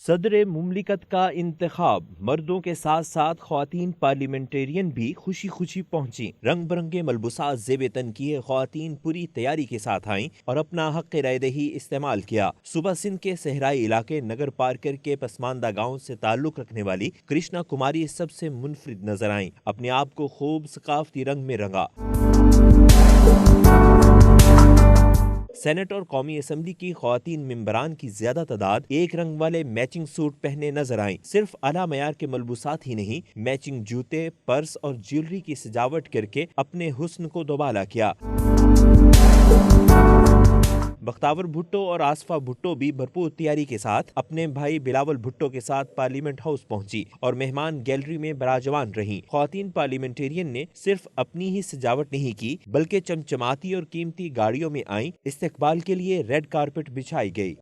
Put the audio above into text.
صدر مملکت کا انتخاب، مردوں کے ساتھ ساتھ خواتین پارلیمنٹرین بھی خوشی خوشی پہنچی۔ رنگ برنگے ملبوسات زیب تن کیے خواتین پوری تیاری کے ساتھ آئیں اور اپنا حق رائے دہی استعمال کیا۔ صوبہ سندھ کے صحرائی علاقے نگر پارکر کے پسماندہ گاؤں سے تعلق رکھنے والی کرشنا کماری سب سے منفرد نظر آئیں، اپنے آپ کو خوب ثقافتی رنگ میں رنگا۔ سینٹ اور قومی اسمبلی کی خواتین ممبران کی زیادہ تعداد ایک رنگ والے میچنگ سوٹ پہنے نظر آئیں۔ صرف اعلیٰ معیار کے ملبوسات ہی نہیں، میچنگ جوتے، پرس اور جیولری کی سجاوٹ کر کے اپنے حسن کو دوبالا کیا۔ بختیار بھٹو اور آصفہ بھٹو بھی بھرپور تیاری کے ساتھ اپنے بھائی بلاول بھٹو کے ساتھ پارلیمنٹ ہاؤس پہنچی اور مہمان گیلری میں براجمان رہیں۔ خواتین پارلیمنٹرین نے صرف اپنی ہی سجاوٹ نہیں کی بلکہ چمچماتی اور قیمتی گاڑیوں میں آئیں۔ استقبال کے لیے ریڈ کارپٹ بچھائی گئی۔